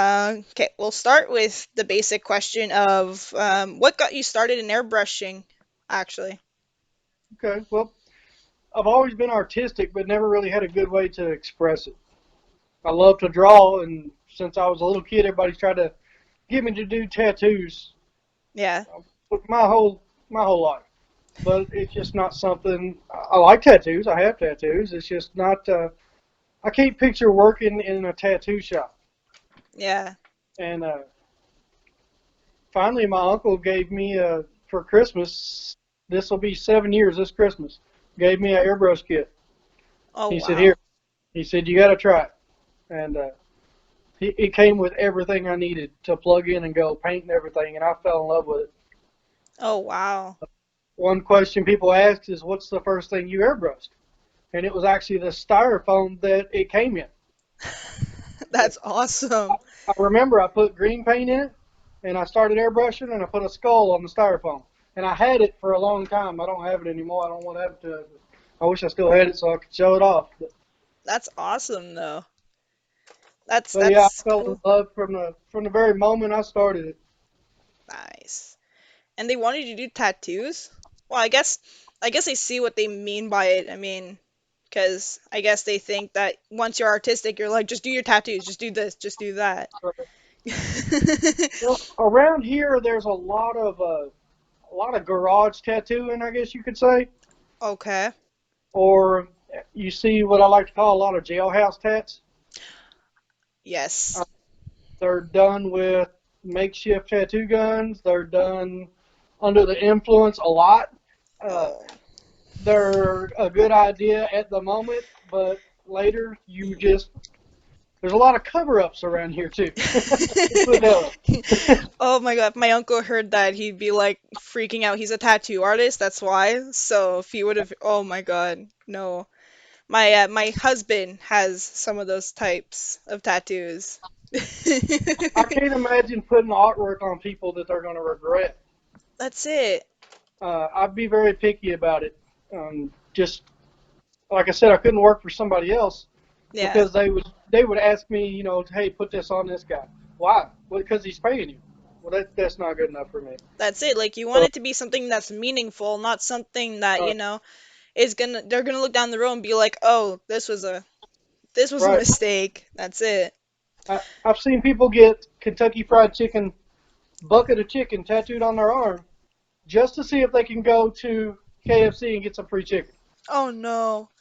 Okay, we'll start with the basic question of what got you started in airbrushing, actually. Okay, well, I've always been artistic, but never really had a good way to express it. I love to draw, and since I was a little kid, everybody's tried to get me to do tattoos Yeah. with my whole life. But it's just not something. I like tattoos. I have tattoos. It's just not. I can't picture working in a tattoo shop. Yeah. And finally, my uncle gave me for Christmas. This will be 7 years this Christmas. Gave me an airbrush kit. Oh, He said, "Here." wow. He said, "You got to try it." And it came with everything I needed to plug in and go paint and everything, and I fell in love with it. Oh, wow. One question people ask is, "What's the first thing you airbrushed?" And it was actually the styrofoam that it came in. That's awesome. I remember I put green paint in it, and I started airbrushing, and I put a skull on the styrofoam. And I had it for a long time. I don't have it anymore. I don't want to have it to. I wish I still had it so I could show it off. That's awesome, though. That's But yeah, that's I fell in cool. love from the very moment I started it. Nice. And they wanted you to do tattoos? Well, I guess I see what they mean by it. I mean, because I guess they think that once you're artistic, you're like, just do your tattoos, just do this, just do that. Well, around here, there's a lot of garage tattooing, I guess you could say, Okay. or you see what I like to call a lot of jailhouse tats. Yes. Uh, they're done with makeshift tattoo guns. They're done under the influence a lot. Uh, Oh. they're a good idea at the moment, but later you just there's a lot of cover-ups around here too. Put it that way. Oh my God, if my uncle heard that, he'd be like freaking out. He's a tattoo artist, that's why. So if he would have, oh my God, no. My husband has some of those types of tattoos. I can't imagine putting artwork on people that they're going to regret. That's it. I'd be very picky about it. Just like I said, I couldn't work for somebody else Yeah, because they would ask me, hey, put this on this guy. Why? Well, because he's paying you. Well, that's not good enough for me. that's it. Like you want So, it to be something that's meaningful, not something that, uh, is gonna they're gonna look down the road and be like, "Oh, this was a right. mistake." That's it. I've seen people get Kentucky Fried Chicken bucket of chicken tattooed on their arm just to see if they can go to KFC and get some free chicken. Oh no.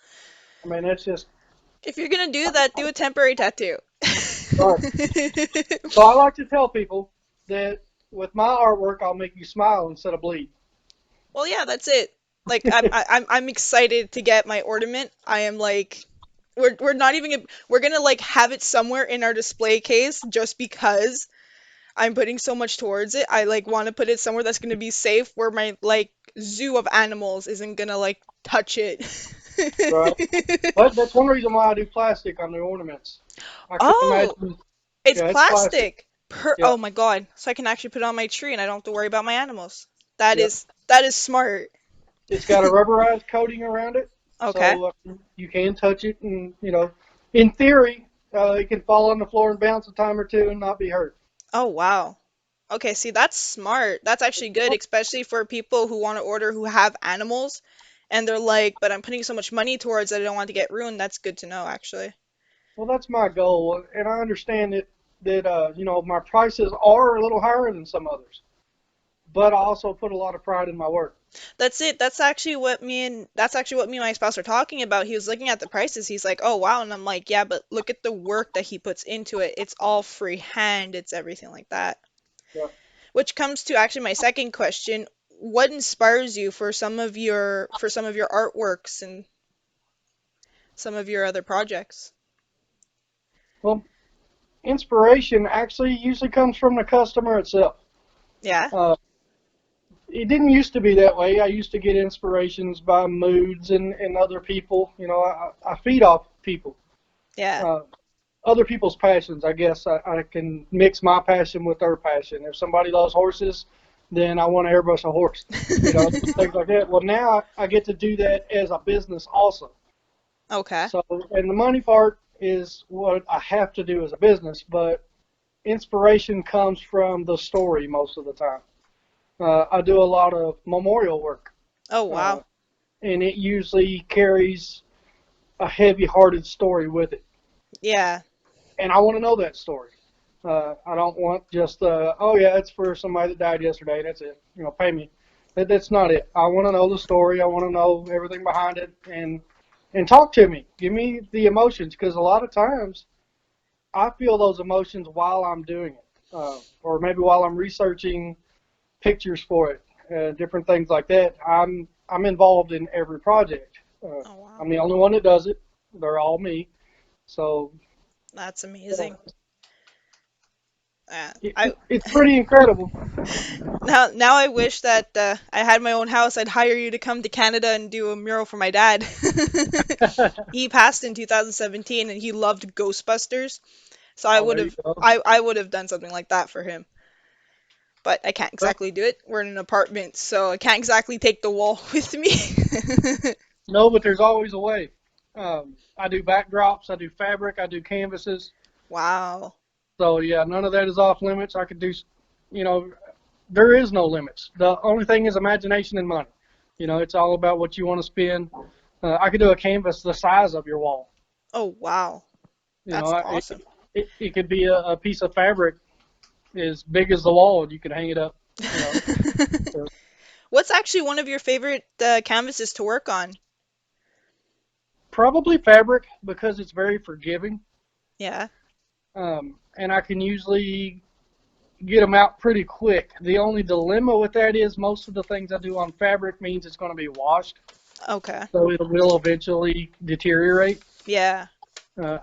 I mean, that's just If you're gonna do that, do a temporary tattoo. right. So I like to tell people that with my artwork, I'll make you smile instead of bleed. Well, yeah, that's it. Like I'm excited to get my ornament. I am like we're not even we're gonna like have it somewhere in our display case just because I'm putting so much towards it. I like want to put it somewhere that's gonna be safe where my like zoo of animals isn't gonna like touch it. Right. But that's one reason why I do plastic on the ornaments. I can Oh, imagine. it's Yeah, it's plastic. plastic. Yeah. Oh my God. So I can actually put it on my tree and I don't have to worry about my animals. That Yeah. is that is smart. It's got a rubberized coating around it, Okay. so you can touch it, and in theory, it can fall on the floor and bounce a time or two and not be hurt. Oh wow. Okay, see, that's smart. That's actually good, especially for people who want to order who have animals and they're like, but I'm putting so much money towards it, I don't want to get ruined. That's good to know, actually. Well, that's my goal, and I understand that my prices are a little higher than some others, but I also put a lot of pride in my work. That's it. That's actually what me and my spouse are talking about. He was looking at the prices. He's like, "Oh, wow." And I'm like, "Yeah, but look at the work that he puts into it. It's all freehand. It's everything like that." Yeah. Which comes to actually my second question. What inspires you for some of your artworks and some of your other projects? Well, inspiration actually usually comes from the customer itself. Yeah. Uh, it didn't used to be that way. I used to get inspirations by moods and other people. I feed off people, Yeah. uh, other people's passions. I guess I can mix my passion with their passion. If somebody loves horses, then I want to airbrush a horse. Things like that. Well, now I get to do that as a business also. Okay. So, and the money part is what I have to do as a business, but inspiration comes from the story most of the time. I do a lot of memorial work, Oh, uh, wow. and it usually carries a heavy-hearted story with it. Yeah. And I want to know that story. I don't want just, oh yeah, it's for somebody that died yesterday. That's it. Pay me. That's not it. I want to know the story. I want to know everything behind it, and talk to me. Give me the emotions, because a lot of times I feel those emotions while I'm doing it, or maybe while I'm researching pictures for it, different things like that. I'm involved in every project. Uh, Oh, wow. I'm the only one that does it. They're all me. So That's uh, amazing. it, I it, it's pretty incredible. now I wish that I had my own house. I'd hire you to come to Canada and do a mural for my dad. He passed in 2017 and he loved Ghostbusters. So Oh, there you go. I would have done something like that for him. But I can't Well, exactly do it. We're in an apartment, so I can't exactly take the wall with me. no, but there's always a way. I do backdrops. I do fabric. I do canvases. Wow. So yeah, none of that is off limits. I could do, you know, there is no limits. The only thing is imagination and money. It's all about what you want to spend. I could do a canvas the size of your wall. Oh, wow. You know, That's it, awesome. it could be a piece of fabric as big as the wall, and you could hang it up. You know, So What's actually one of your favorite canvases to work on? probably fabric because it's very forgiving, Yeah. and I can usually get them out pretty quick. The only dilemma with that is most of the things I do on fabric means it's going to be washed, Okay. so it will eventually deteriorate. Yeah.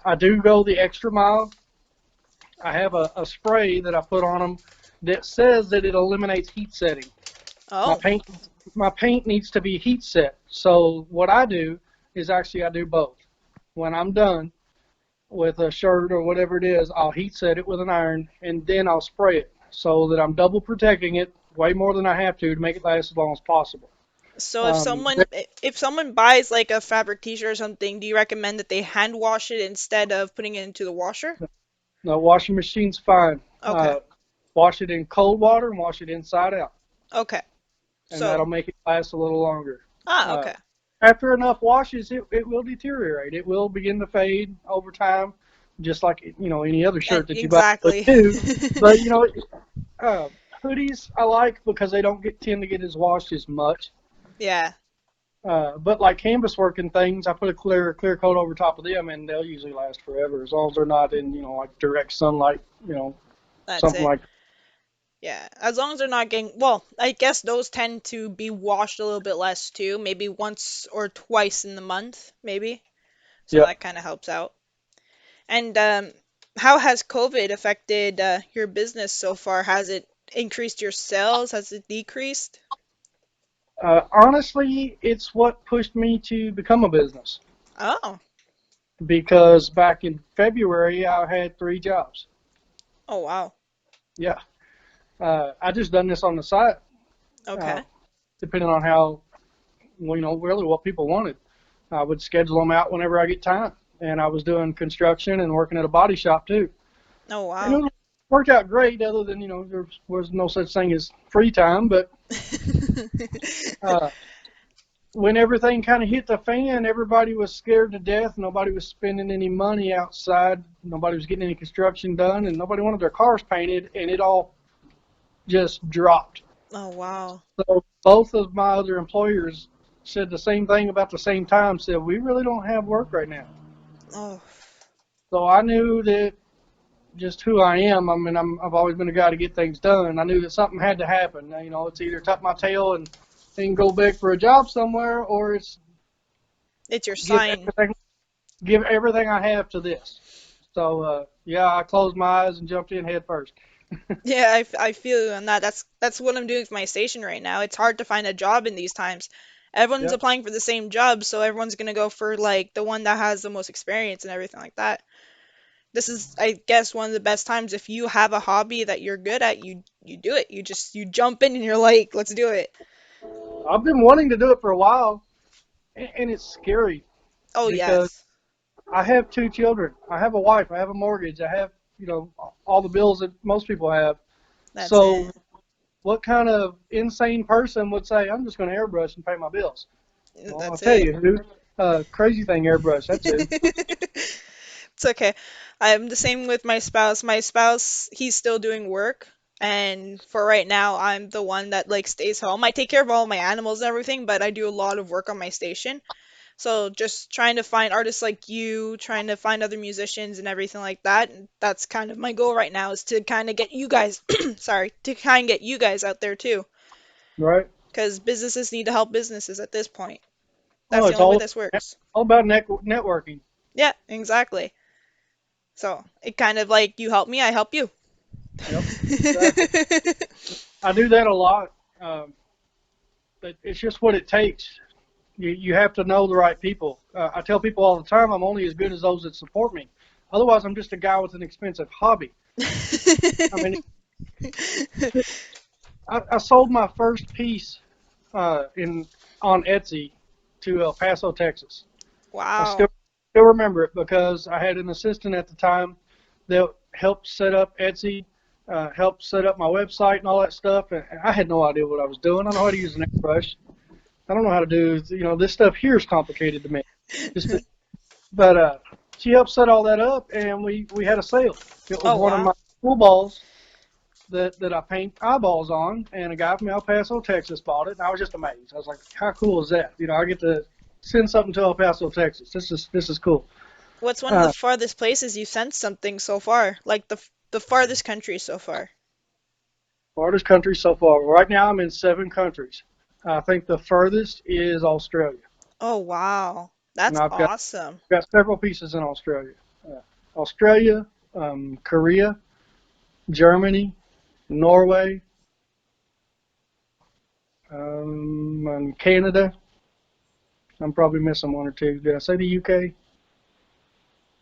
I do go the extra mile. I have a spray that I put on them that says that it eliminates heat setting. My Oh. paint my paint needs to be heat set. So what I do is actually I do both. When I'm done with a shirt or whatever it is, I'll heat set it with an iron and then I'll spray it so that I'm double protecting it way more than I have to make it last as long as possible. So Um, if someone buys like a fabric t-shirt or something, do you recommend that they hand wash it instead of putting it into the washer? the washing machine's fine. Okay. Wash it in cold water and wash it inside out, Okay. and that'll So, make it last a little longer. Uh, okay. After enough washes, it will deteriorate. It will begin to fade over time, just like any other And shirt that you buy would exactly. do. But uh, hoodies I like because they don't tend to get as washed as much. Yeah, But like canvas work and things, I put a clear coat over top of them, and they'll usually last forever as long as they're not in like direct sunlight. that's Something it. like Yeah, as long as they're not getting, well, I guess those tend to be washed a little bit less too, maybe once or twice in the month, maybe. So yeah. that kind of helps out. And how has COVID affected your business so far? Has it increased your sales? Has it decreased? Honestly, it's what pushed me to become a business Oh, because back in February I had 3 jobs. oh wow. Yeah. I just done this on the side, uh, Okay. depending on how, well, really what people wanted. I would schedule them out whenever I get time, and I was doing construction and working at a body shop too, Oh and wow. worked out great. Other than there was no such thing as free time, but uh, when everything kind of hit the fan, everybody was scared to death. Nobody was spending any money outside. Nobody was getting any construction done, and nobody wanted their cars painted, and it all just dropped. Oh wow. So both of my other employers said the same thing about the same time. Said we really don't have work right now. Oh, So I knew that just who I am. I mean, I've always been a guy to get things done. I knew that something had to happen. It's either tuck my tail and go beg for a job somewhere, or it's it's your give sign. give everything I have to this. So yeah, I closed my eyes and jumped in head first. Yeah, I feel you on that. That's what I'm doing with my station right now. It's hard to find a job in these times. Everyone's Yep. applying for the same job, so everyone's gonna go for like the one that has the most experience and everything like that. This is, I guess, one of the best times if you have a hobby that you're good at, you do it. You jump in and you're like, let's do it. I've been wanting to do it for a while, and it's scary Oh because yes. I have 2 children. I have a wife. I have a mortgage. I have all the bills that most people have. That's So it. what kind of insane person would say, I'm just going to airbrush and pay my bills? Well, I'll That's tell it. you who. Crazy Thing Airbrush. That's who. It's okay. I'm the same with my spouse. My spouse, he's still doing work, and for right now, I'm the one that like stays home. I take care of all my animals and everything, but I do a lot of work on my station. So just trying to find artists like you, trying to find other musicians and everything like that. And that's kind of my goal right now is to kind of get you guys, sorry, to kind of get you guys out there too, Right? because businesses need to help businesses at this point. Oh, That's the it's only way this works. all about networking. Yeah, exactly. So it kind of like you help me, I help you. Yep, exactly. I do that a lot. But it's just what it takes. You have to know the right people. I tell people all the time, I'm only as good as those that support me. Otherwise, I'm just a guy with an expensive hobby. I mean, I sold my first piece in on Etsy to El Paso, Texas. I Wow. still remember it because I had an assistant at the time that helped set up Etsy, helped set up my website and all that stuff. And I had no idea what I was doing. I know how to use an airbrush. I don't know how to do, this stuff here is complicated to me. Just, but she helped set all that up, and we had a sale. It was Oh one of wow. my pool balls that I paint eyeballs on, and a guy from El Paso, Texas, bought it, and I was just amazed. I was like, how cool is that? I get to send something to El Paso, Texas. This is cool. What's one of the Uh, farthest places you've sent something so far? Like the farthest country so far? Farthest country so far. Right now, I'm in 7 countries. I think the furthest is Australia, Oh wow. and That's I've awesome. got several pieces in Australia. Australia, Korea, Germany, Norway, and Canada. I'm probably missing one or two. Did I say the UK?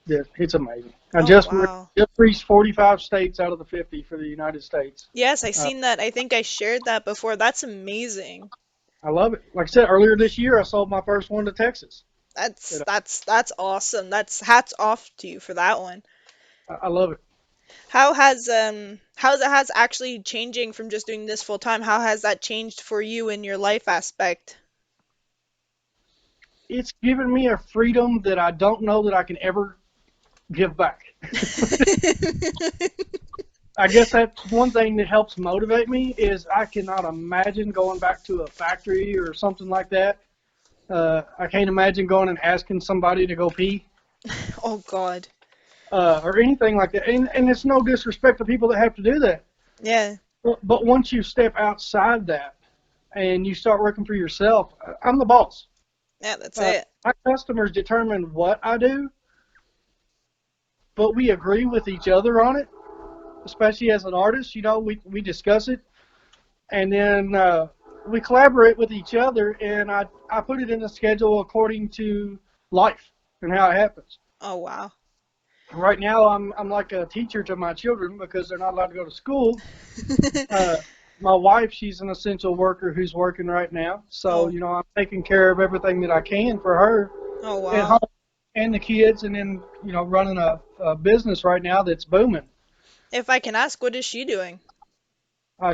Yeah, it's amazing. I Oh wow. just reached 45 states out of the 50 for the United States. Yes, I Uh, seen that. I think I shared that before. That's amazing. I love it. Like I said earlier this year, I sold my first one to Texas. That's You know, that's that's awesome. That's hats off to you for that one. I love it. How's it has actually changing from just doing this full time? How has that changed for you in your life aspect? It's given me a freedom that I don't know that I can ever give back. I guess that's one thing that helps motivate me is I cannot imagine going back to a factory or something like that. I can't imagine going and asking somebody to go pee Oh God. or anything like that. And it's no disrespect to people that have to do that. Yeah. But once you step outside that and you start working for yourself, I'm the boss. Yeah, that's it. My customers determine what I do, but we agree with each other on it, especially as an artist. We discuss it and then we collaborate with each other, and I put it in the schedule according to life and how it happens. Oh wow. Right now, I'm like a teacher to my children because they're not allowed to go to school. Uh, my wife, she's an essential worker who's working right now, so Oh. I'm taking care of everything that I can for her Oh at wow. home and the kids, and then running a business right now that's booming. If I can ask, what is she doing?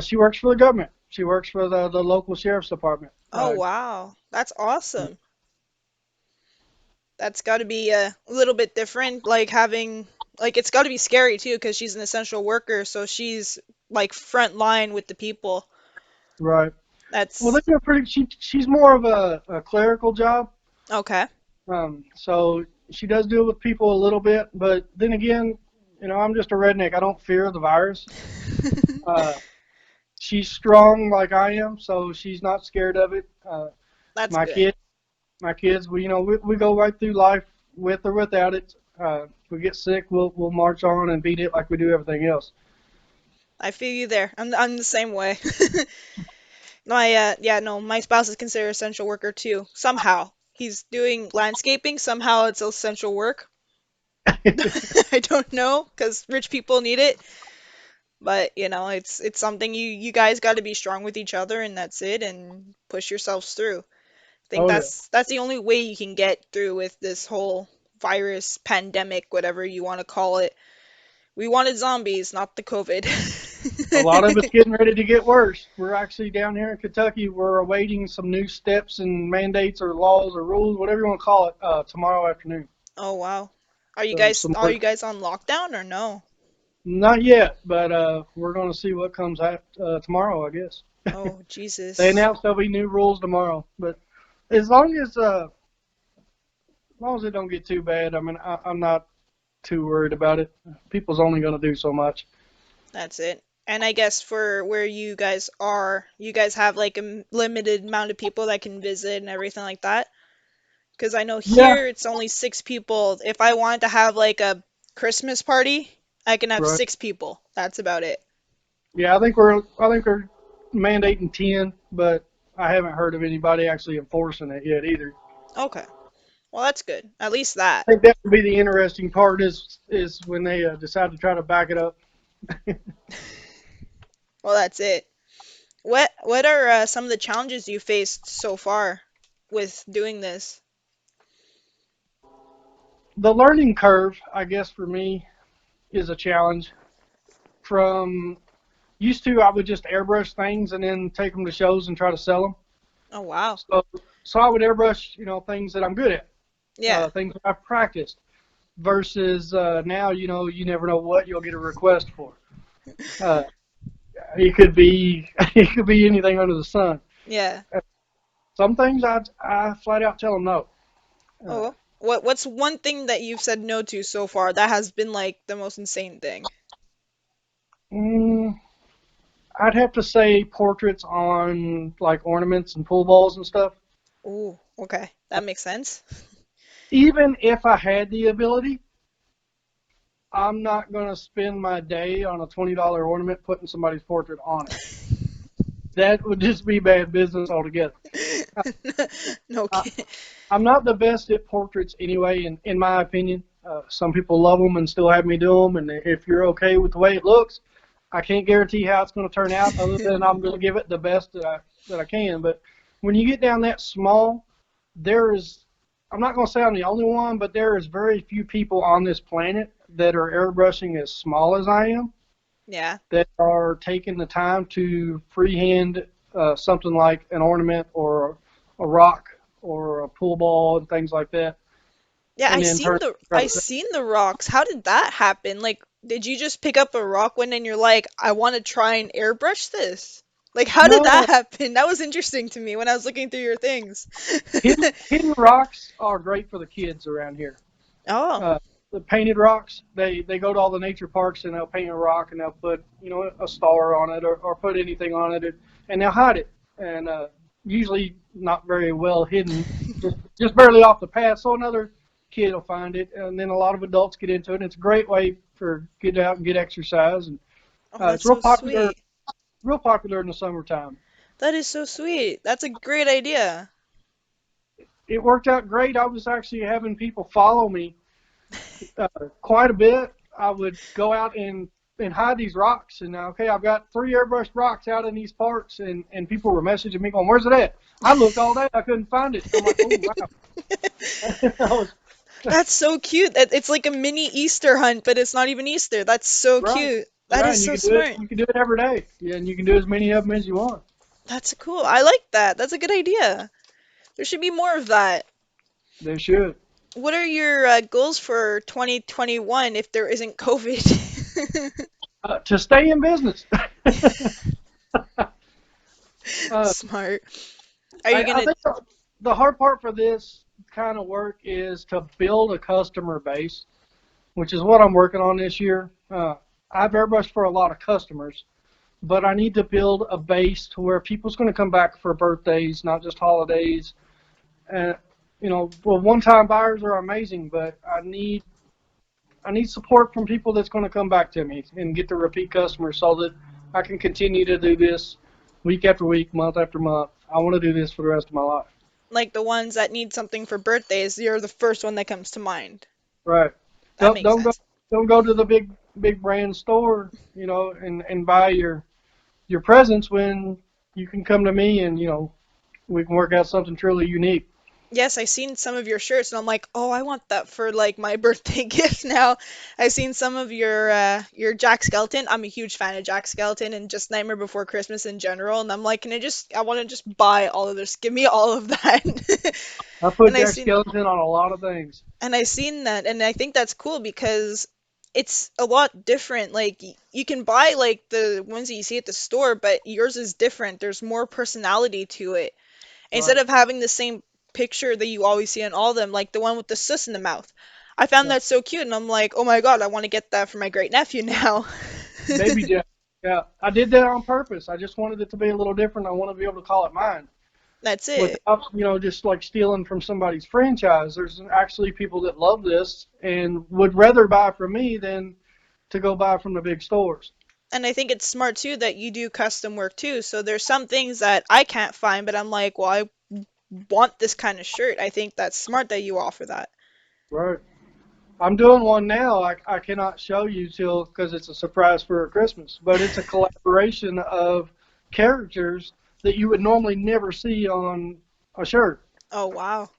She works for the government. She works for the local sheriff's department. Oh wow. That's awesome. That's got to be a little bit different, like having like it's got to be scary too because she's an essential worker, so she's like front line with the people. Right. Well, they That's do a pretty. She's more of a clerical job. okay. So she does deal with people a little bit, but then again, I'm just a redneck. I don't fear the virus. Uh, she's strong like I am, so she's not scared of it. That's My good. kid, my kids, we go right through life with or without it. If we get sick, we'll march on and beat it like we do everything else. I feel you there. I'm the same way. My yeah, no, my spouse is considered essential worker too. Somehow. He's doing landscaping, somehow it's essential work. I don't know, because rich people need it. But it's something you guys got to be strong with each other, and that's it, and push yourselves through. I think Oh yeah. that's the only way you can get through with this whole virus pandemic, whatever you want to call it. We wanted zombies, not the COVID. A lot of it's getting ready to get worse. We're actually down here in Kentucky. We're awaiting some new steps and mandates or laws or rules, whatever you want to call it, tomorrow afternoon. Oh wow. So some Are more, you guys on lockdown or no? not yet, but we're going to see what comes out tomorrow, I guess. Oh They Jesus. announced there'll be new rules tomorrow, but as long as it don't get too bad, I mean, I'm not too worried about it. People's only going to do so much. That's it. And I guess for where you guys are, you guys have like a limited amount of people that can visit and everything like that. Because I know Yeah, here it's only 6 people. If I wanted to have like a Christmas party, I can have right. 6 people. That's about it. Yeah, I think we're mandating 10, but I haven't heard of anybody actually enforcing it yet either. Okay. Well, that's good. At least that. I think that would be the interesting part is when they decide to try to back it up. Well, that's it. What are some of the challenges you faced so far with doing this? The learning curve, I guess, for me is a challenge. From used to, I would just airbrush things and then take them to shows and try to sell them. Oh, wow. So, so I would airbrush, things that I'm good at, Yeah. things that I've practiced. Versus now, you never know what you'll get a request for. Uh, it could be it could be anything under the sun. Yeah. Some things I flat out tell them no. Uh, Oh, what's one thing that you've said no to so far that has been like the most insane thing? mm, I'd have to say portraits on like ornaments and pool balls and stuff. Ooh, okay. That makes sense. Even if I had the ability, I'm not going to spend my day on a $20 ornament putting somebody's portrait on it. That would just be bad business altogether. No I, kid. I'm not the best at portraits anyway, in my opinion. Some people love them and still have me do them, and if you're okay with the way it looks, I can't guarantee how it's going to turn out, other than I'm going to give it the best that I can. But when you get down that small, there is I'm not going to say I'm the only one, but there is very few people on this planet that are airbrushing as small as I am, Yeah. that are taking the time to freehand something like an ornament or a rock or a pool ball and things like that, Yeah, and then turn I it. seen the rocks. How did that happen? Like, did you just pick up a rock one day and you're like, I want to try and airbrush this? Like, how did that No, happen? That was interesting to me when I was looking through your things. hidden rocks are great for the kids around here. Oh, Uh, the painted rocks, they go to all the nature parks and they'll paint a rock and they'll put a star on it or put anything on it, and they'll hide it, and usually not very well hidden, just barely off the path, so another kid will find it, and then a lot of adults get into it. And it's a great way for get out and get exercise, and oh, that's it's real so popular, sweet. real popular in the summertime. That is so sweet. That's a great idea. It worked out great. I was actually having people follow me uh, quite a bit. I would go out and hide these rocks, and okay, I've got 3 airbrushed rocks out in these parks, and people were messaging me going, "Where's it at?" I looked all day, I couldn't find it. I'm like, "Oh wow!" I was, That's so cute. It's like a mini Easter hunt, but it's not even Easter. That's so right, cute. That yeah, is and you so can do it. smart. You can do it every day. Yeah, and you can do as many of them as you want. That's cool. I like that. That's a good idea. There should be more of that. They should. What are your goals for 2021 if there isn't COVID? To stay in business. uh, Smart. Are you I gonna? think the hard part for this kind of work is to build a customer base, which is what I'm working on this year. I've airbrushed for a lot of customers, but I need to build a base to where people's going to come back for birthdays, not just holidays. And well, one-time buyers are amazing, but I need support from people that's going to come back to me and get the repeat customers so that I can continue to do this week after week, month after month. I want to do this for the rest of my life. Like the ones that need something for birthdays, you're the first one that comes to mind. Right. That Don't makes don't go sense. don't go to the big brand store, and buy your presents when you can come to me and we can work out something truly unique. Yes, I seen some of your shirts and I'm like, oh, I want that for like my birthday gift now. I seen some of your Jack Skeleton. I'm a huge fan of Jack Skeleton and just Nightmare Before Christmas in general. And I'm like, I want to just buy all of this. Give me all of that. I put And I Jack seen Skellington on a lot of things. and I seen that and I think that's cool because it's a lot different. Like you can buy like the ones that you see at the store, but yours is different. There's more personality to it. Instead Right. of having the same picture that you always see on all of them, like the one with the sus in the mouth. I found Yeah. that so cute, and I'm like, oh my god, I want to get that for my great nephew now. Baby Jack. Yeah. I did that on purpose. I just wanted it to be a little different. I want to be able to call it mine That's it. without, just like stealing from somebody's franchise. There's actually people that love this and would rather buy from me than to go buy from the big stores. And I think it's smart too that you do custom work too. So there's some things that I can't find, but I'm like, well, I want this kind of shirt. I think that's smart that you offer that. Right. I'm doing one now. I cannot show you till because it's a surprise for Christmas, but it's a collaboration of characters that you would normally never see on a shirt. Oh wow.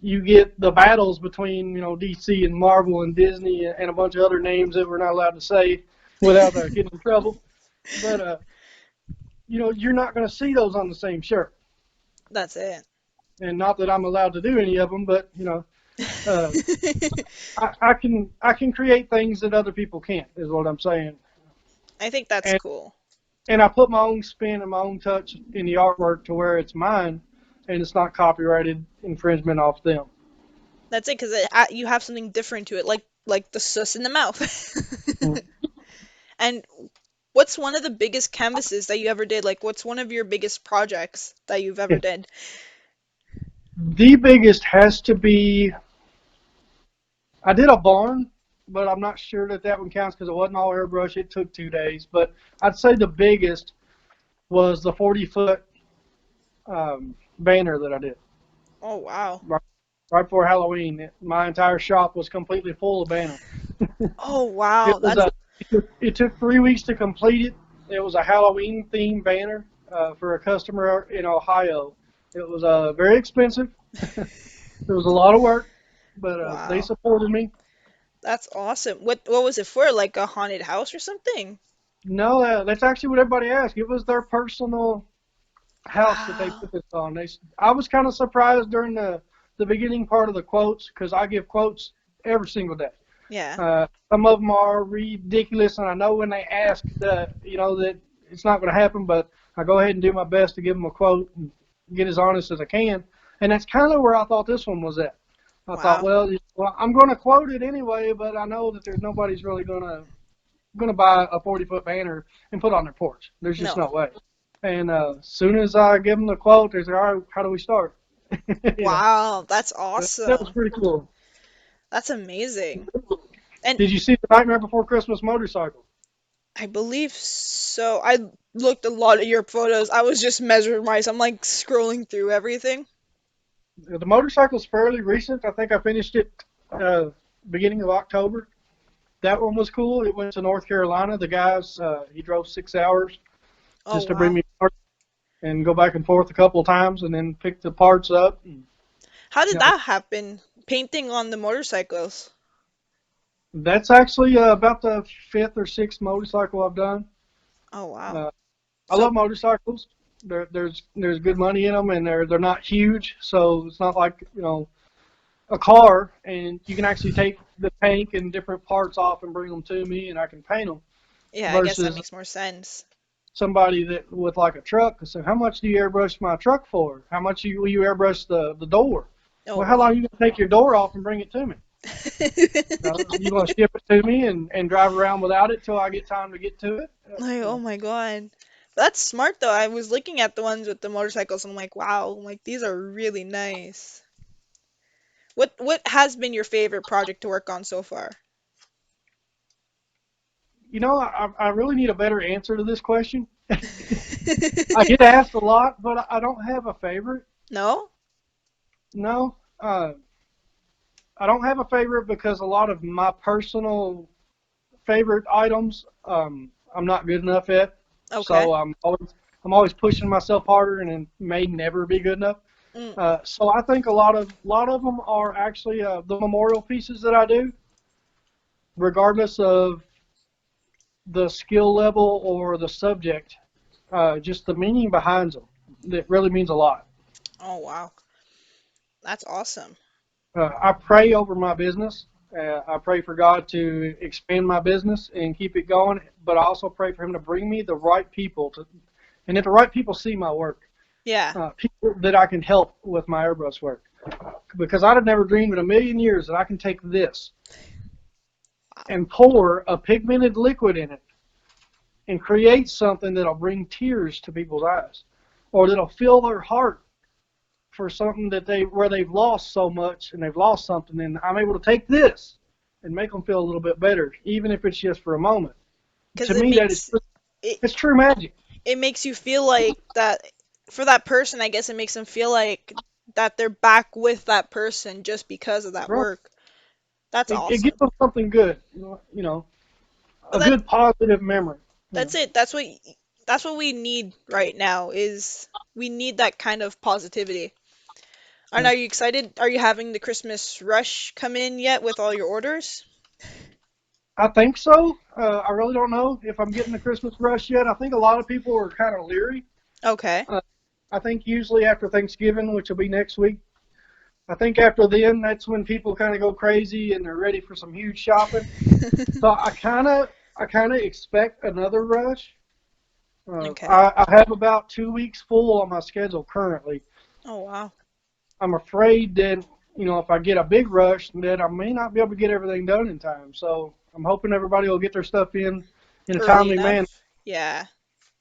You get the battles between DC and Marvel and Disney and a bunch of other names that we're not allowed to say without getting in trouble. But you're not going to see those on the same shirt. That's it. And not that I'm allowed to do any of them, but uh, I can create things that other people can't. Is what I'm saying. I think that's And cool. and I put my own spin and my own touch in the artwork to where it's mine, and it's not copyrighted infringement off them. That's it, because you have something different to it, like the sus in the mouth. And what's one of the biggest canvases that you ever did? Like, what's one of your biggest projects that you've ever did? The biggest has to be I did a barn, but I'm not sure that that one counts because it wasn't all airbrush. It took 2 days, but I'd say the biggest was the 40-foot banner that I did Oh, wow. right, right before Halloween. My entire shop was completely full of banners. Oh, wow. It was That's a. It took 3 weeks to complete it. It was a Halloween themed banner for a customer in Ohio. It was very expensive. It was a lot of work, but they wow. supported me. That's awesome. What was it for? Like a haunted house or something? No, that's actually what everybody asked. It was their personal house that they Wow. put this on. I was kind of surprised during the beginning part of the quotes because I give quotes every single day. Yeah. Some of them are ridiculous, and I know when they ask that it's not going to happen, but I go ahead and do my best to give them a quote and get as honest as I can. And that's kind of where I thought this one was at. I thought, Wow. well, I'm going to quote it anyway, but I know that there's nobody's really going to buy a 40-foot banner and put it on their porch. There's just No. no way. And as soon as I give them the quote, they say, all right, how do we start? you know, Wow. That's that was awesome. pretty cool. That's amazing. And Did you see the Nightmare Before Christmas motorcycle? I believe so. I looked a lot at your photos. I was just mesmerized. I'm like scrolling through everything. The motorcycle's fairly recent. I think I finished it uh, beginning of October. That one was cool. It went to North Carolina. The guys, he drove 6 hours Oh, just to bring wow. me parts and go back and forth a couple of times and then pick the parts up. And, How you did know, that happen? Painting on the motorcycles. that's actually about the fifth or sixth motorcycle I've done. Oh, wow. Uh, I So, love motorcycles. There's good money in them, and they're not huge, so it's not like a car. And you can actually take the tank and different parts off and bring them to me, and I can paint them. yeah, I guess that Versus makes more sense. somebody that with like a truck. So how much do you airbrush my truck for? How much will you airbrush the door? Oh, Well, how long wow. are you gonna take your door off and bring it to me? You gonna ship it to me and drive around without it till I get time to get to it? Like, oh my God. That's smart though. I was looking at the ones with the motorcycles and I'm like, wow, like these are really nice. What has been your favorite project to work on so far? I really need a better answer to this question. I get asked a lot, but I don't have a favorite. No? No, I don't have a favorite because a lot of my personal favorite items I'm not good enough at. Okay. So I'm always pushing myself harder, and it may never be good enough. Mm. So I think a lot of them are actually the memorial pieces that I do, regardless of the skill level or the subject. Just the meaning behind them that really means a lot. Oh wow. That's awesome. I pray over my business. I pray for God to expand my business and keep it going, but I also pray for Him to bring me the right people to, and if the right people see my work, Yeah. people that I can help with my airbrush work. Because I'd have never dreamed in a million years that I can take this Wow. and pour a pigmented liquid in it and create something that'll bring tears to people's eyes, or that'll fill their heart for something that they where they've lost so much and they've lost something, and I'm able to take this and make them feel a little bit better, even if it's just for a moment. Because To me, that is it it's true magic. it makes you feel like that for that person. I guess it makes them feel like that they're back with that person just because of that Right? work. That's It gives awesome. them something good, But a good positive memory. You that's know, it. That's what we need right now is we need that kind of positivity. And yeah. are you excited? Are you having the Christmas rush come in yet with all your orders? I think so. I really don't know if I'm getting the Christmas rush yet. I think a lot of people are kind of leery. Okay. Uh, I think usually after Thanksgiving, which will be next week, I think after then, that's when people kind of go crazy and they're ready for some huge shopping. So I kind of expect another rush. Okay. I have about 2 weeks full on my schedule currently. Oh wow. I'm afraid that if I get a big rush, that I may not be able to get everything done in time. So I'm hoping everybody will get their stuff in a Early timely manner. enough? Yeah,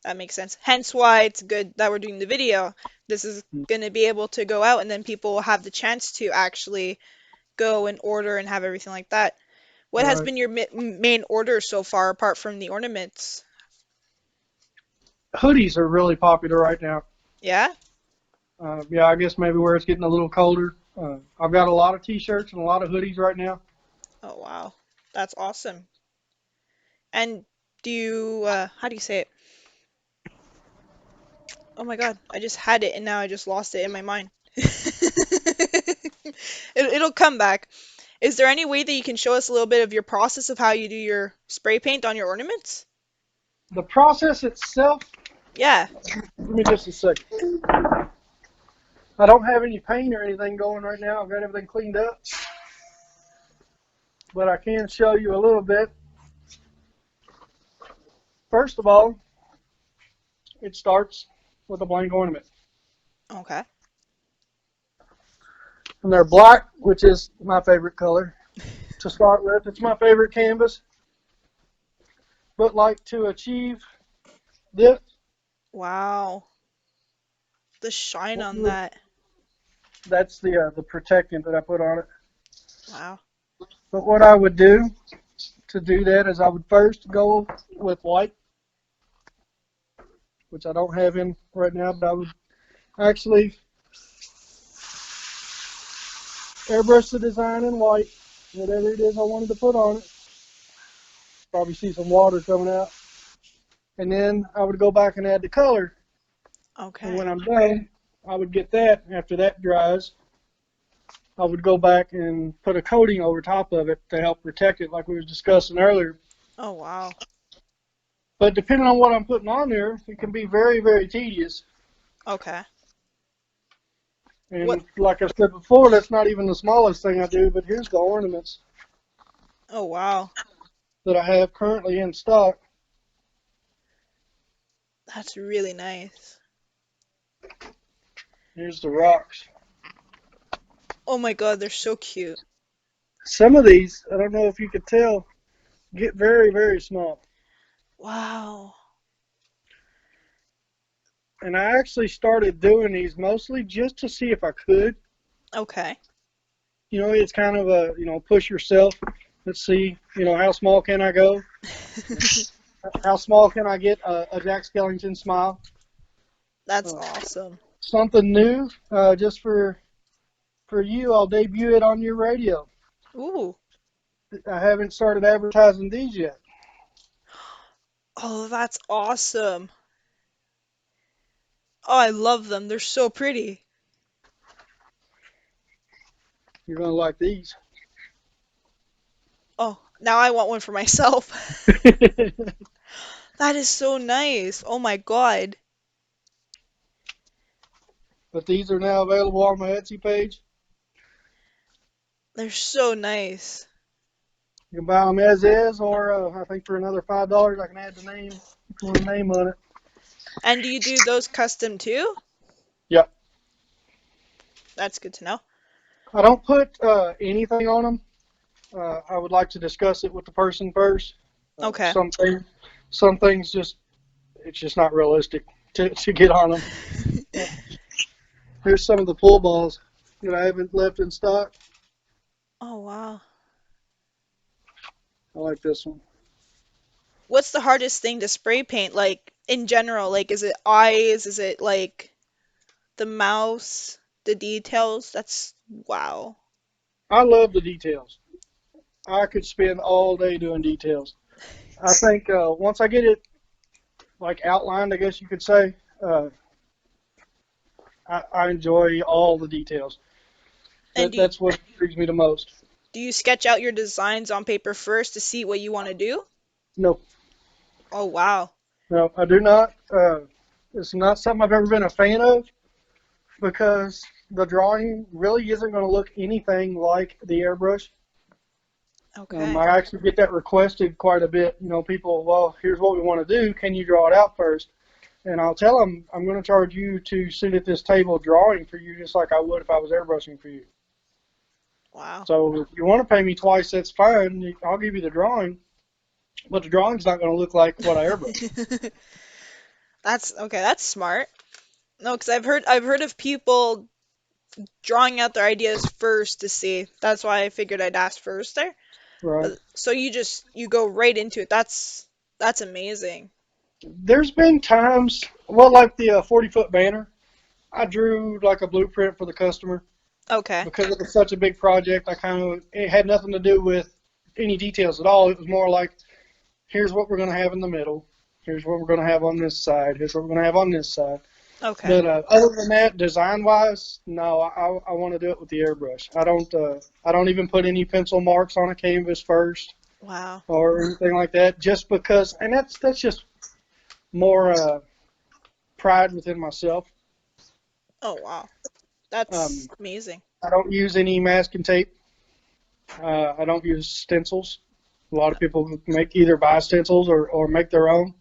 that makes sense. Hence why it's good that we're doing the video. This is going to be able to go out and then people will have the chance to actually go and order and have everything like that. What has Right. been your main order so far apart from the ornaments? Hoodies are really popular right now. Yeah? Yeah, I guess maybe where it's getting a little colder. I've got a lot of t-shirts and a lot of hoodies right now. Oh wow. That's awesome. And do you how do you say it? Oh my God, I just had it and now I just lost it in my mind. It'll come back. Is there any way that you can show us a little bit of your process of how you do your spray paint on your ornaments? The process itself, Yeah. give me just a second. I don't have any paint or anything going right now. I've got everything cleaned up, but I can show you a little bit. First of all, it starts with a blank ornament. Okay. And they're black, which is my favorite color to start with. It's my favorite canvas. But like to achieve this, Wow. The shine on that. that's the protectant that I put on it. Wow. But what I would do to do that is I would first go with white, which I don't have in right now, but I would actually airbrush the design in white, whatever it is I wanted to put on it. Probably see some water coming out. And then I would go back and add the color. And Okay. when I'm done, I would get that. After that dries, I would go back and put a coating over top of it to help protect it, like we was discussing earlier. Oh wow. But depending on what I'm putting on there, it can be very, very tedious. Okay. What? And like I said before, that's not even the smallest thing I do. But here's the ornaments Oh wow. that I have currently in stock. That's really nice. Here's the rocks. Oh my God, they're so cute. Some of these, I don't know if you could tell, get very, very small. Wow. And I actually started doing these mostly just to see if I could. Okay. It's kind of push yourself. Let's see, how small can I go? How small can I get a Jack Skellington smile? That's Uh, awesome. Something new, just for you. I'll debut it on your radio. Ooh. I haven't started advertising these yet. Oh, that's awesome. Oh, I love them. They're so pretty. You're gonna like these. Oh, now I want one for myself. That is so nice. Oh my God. But these are now available on my Etsy page. They're so nice. You can buy them as is, or I think for another $5 I can add the name, if you want a name on it. And do you do those custom too? Yeah. That's good to know. I don't put anything on them. I would like to discuss it with the person first. Okay. Some things just it's just not realistic to get on them. Uh, Here's some of the pull balls that I haven't left in stock. Oh wow. I like this one. What's the hardest thing to spray paint, like in general? Like, is it eyes? Is it like the mouse, the details? That's wow. I love the details. I could spend all day doing details. I think once I get it like outlined, I guess you could say, I enjoy all the details. And That's what intrigues me the most. do you sketch out your designs on paper first to see what you want to do? No, Oh wow. no, I do not. It's not something I've ever been a fan of because the drawing really isn't going to look anything like the airbrush. Okay. I actually get that requested quite a bit. People, well, here's what we want to do. Can you draw it out first? And I'll tell them I'm going to charge you to sit at this table drawing for you just like I would if I was airbrushing for you. Wow. So if you want to pay me twice, that's fine. I'll give you the drawing, but the drawing's not going to look like what I airbrush. That's okay. That's smart. No, because I've heard of people drawing out their ideas first to see. That's why I figured I'd ask first there. Right. So you go right into it. That's amazing. There's been times, well, like the 40-foot banner, I drew like a blueprint for the customer Okay. because it was such a big project. It had nothing to do with any details at all. It was more like, here's what we're going to have in the middle. Here's what we're going to have on this side. Here's what we're going to have on this side. Okay. But other than that, design-wise, no, I want to do it with the airbrush. I don't even put any pencil marks on a canvas first Wow. or anything like that, just because, and that's just more pride within myself. Oh wow. Um, That's amazing. I don't use any masking tape. I don't use stencils. A lot of people make either buy stencils or make their own.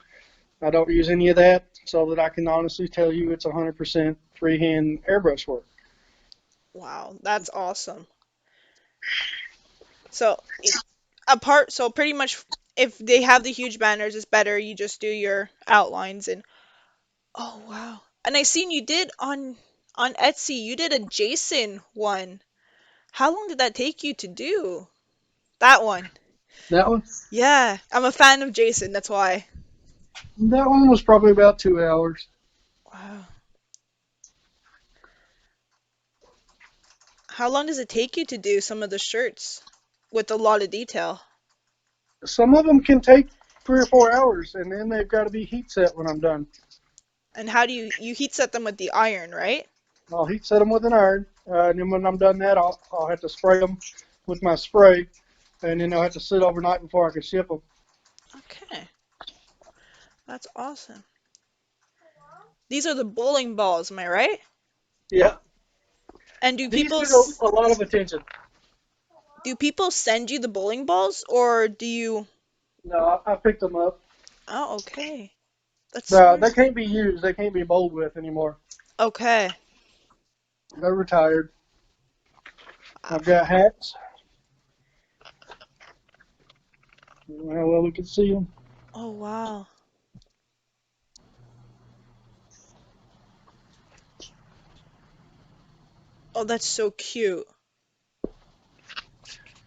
I don't use any of that so that I can honestly tell you it's 100% freehand airbrush work. Wow. That's awesome. So so pretty much if they have the huge banners, it's better you just do your outlines and oh wow. And I seen you did on Etsy, you did a Jason one. How long did that take you to do? That one. That one, Yeah, I'm a fan of Jason, that's why. that one was probably about 2 hours. Wow. How long does it take you to do some of the shirts with a lot of detail? Some of them can take 3 or 4 hours, and then they've got to be heat set when I'm done. And how do you heat set them with the iron, right? I'll heat set them with an iron, and then when I'm done that, I'll have to spray them with my spray, and then they'll have to sit overnight before I can ship them. Okay, that's awesome. These are the bowling balls, am I right? Yeah, And these get a lot of attention. do people send you the bowling balls or do you? No, I picked them up. Oh, okay. That's They smart. can't be used. They can't be bowled with anymore. Okay. They're retired. Wow. I've got hats. Well, we can see them. Oh, wow. Oh, that's so cute.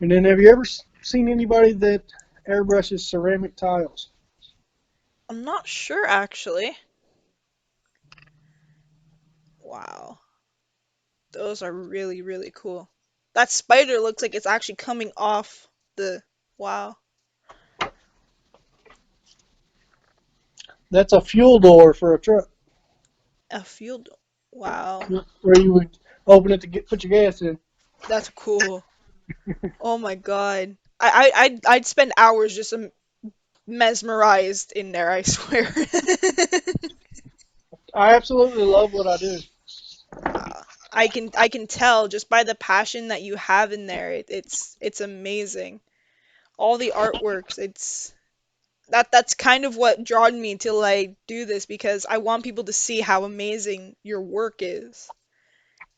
And then, have you ever seen anybody that airbrushes ceramic tiles? I'm not sure actually. Wow. Those are really, really cool. That spider looks like it's actually coming off the. Wow. That's a fuel door for a truck, A field. Wow. where you would open it to put your gas in. That's cool. Oh my God. I'd spend hours just mesmerized in there, I swear. I absolutely love what I do. I can tell just by the passion that you have in there. It's amazing. All the artworks, it's that's kind of what drawn me to like do this because I want people to see how amazing your work is.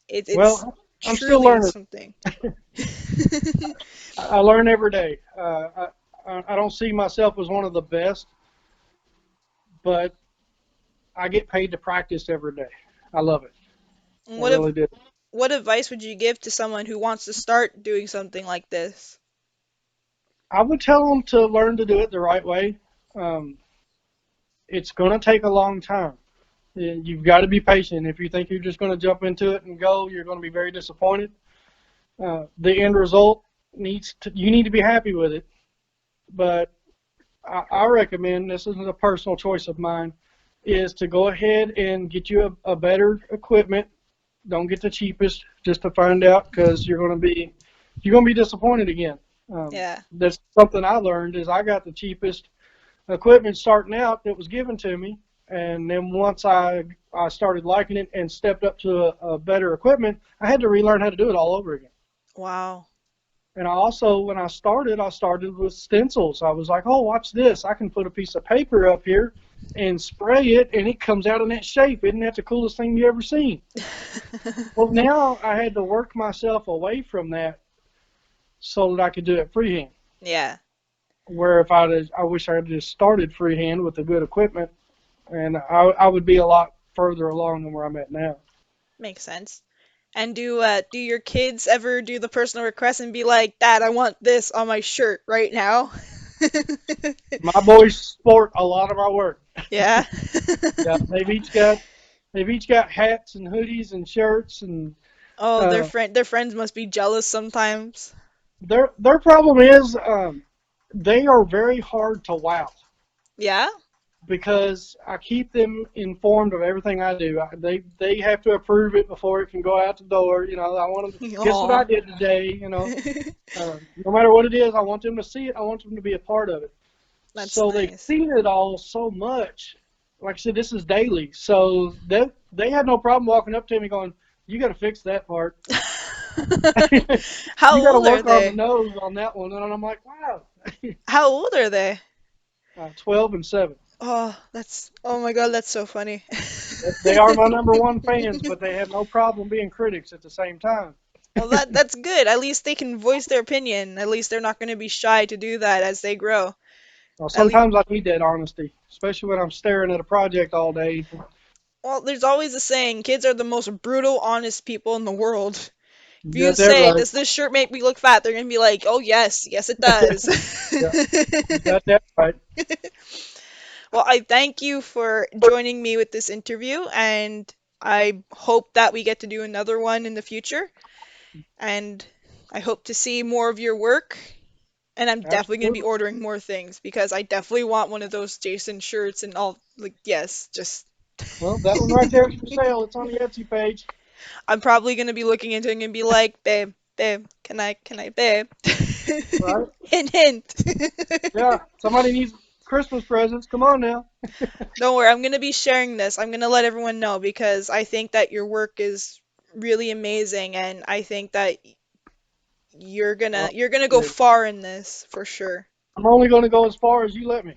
It's Well, I'm still truly learning. something. I learn every day. I don't see myself as one of the best, but I get paid to practice every day. I love it. And I really do. what advice would you give to someone who wants to start doing something like this? I would tell them to learn to do it the right way. Um, it's going to take a long time. You've got to be patient. If you think you're just going to jump into it and go, you're going to be very disappointed. The end result you need to be happy with it. But I recommend, this isn't a personal choice of mine, is to go ahead and get you a better equipment. Don't get the cheapest just to find out because you're going to be disappointed again. Yeah. That's something I learned is I got the cheapest equipment starting out that was given to me, and then once I started liking it and stepped up to a better equipment, I had to relearn how to do it all over again. Wow. And I also, when I started with stencils. I was like, oh, watch this. I can put a piece of paper up here and spray it, and it comes out in that shape. Isn't that the coolest thing you ever seen? Well, now I had to work myself away from that so that I could do it freehand. Yeah, Where if I wish I had just started freehand with the good equipment, and I would be a lot further along than where I'm at now. makes sense. And do your kids ever do the personal request and be like, "Dad, I want this on my shirt right now"? My boys sport a lot of our work. Yeah. Yeah, they've each got hats and hoodies and shirts, and Oh, uh, their friends must be jealous sometimes. their problem is they are very hard to wow Yeah? because I keep them informed of everything I do. They have to approve it before it can go out the door. I want them to guess what I Aw. did today. No matter what it is, I want them to see it. I want them to be a part of it. That's So they've nice. seen it all so much. Like I said, this is daily. So they had no problem walking up to me going, "You got to fix that part. How You got to old are work on the they? nose on that one." And I'm like, "Wow." How old are they? 12 and 7. Oh my God, that's so funny. They are my number one fans, but they have no problem being critics at the same time. Well, that's good. At least they can voice their opinion. At least they're not going to be shy to do that as they grow. Well, At least, sometimes I need that honesty, especially when I'm staring at a project all day. well, there's always a saying, kids are the most brutal, honest people in the world. You If you got that say, right. "Does this shirt make me look fat?" They're gonna be like, "Oh yes, yes it does." Yeah, you got that right. Well, I thank you for joining me with this interview, and I hope that we get to do another one in the future. And I hope to see more of your work. And I'm definitely gonna be Absolutely. ordering more things because I definitely want one of those Jason shirts and all. Like, yes, just. Well, that one right there is for sale. It's on the Etsy page. I'm probably gonna be looking into it and be like, babe, babe, babe? Right? Hint, hint. Yeah. Somebody needs Christmas presents. Come on now. Don't worry, I'm gonna be sharing this. I'm gonna let everyone know because I think that your work is really amazing, and I think that Well, you're gonna go far in this for sure. I'm only going to go as far as you let me.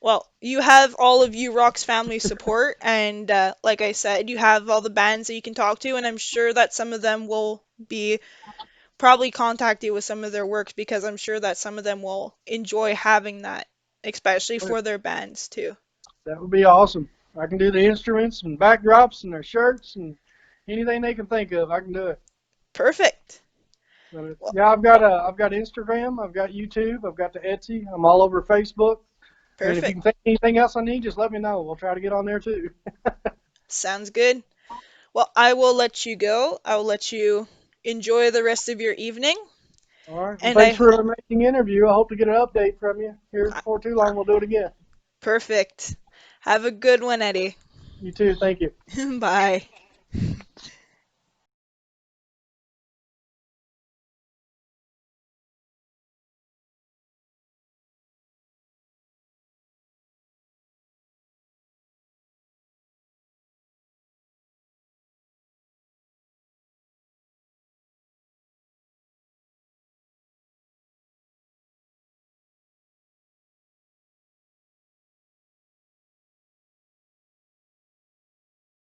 Well, you have all of you Rock's family support, and like I said, you have all the bands that you can talk to, and I'm sure that some of them will be probably contact you with some of their works because I'm sure that some of them will enjoy having that, especially for their bands too. That would be awesome. I can do the instruments and backdrops and their shirts and anything they can think of. I can do it. Perfect. But Well, yeah, I've got Instagram, I've got YouTube, I've got the Etsy. I'm all over Facebook. And if you perfect. can think of anything else I need, just let me know. We'll try to get on there too. Sounds good. Well, I will let you go. I will let you enjoy the rest of your evening. All right. Well, And thanks for an amazing interview. I hope to get an update from you here I- before too long. We'll do it again. perfect. Have a good one, Eddie. You too. Thank you. Bye.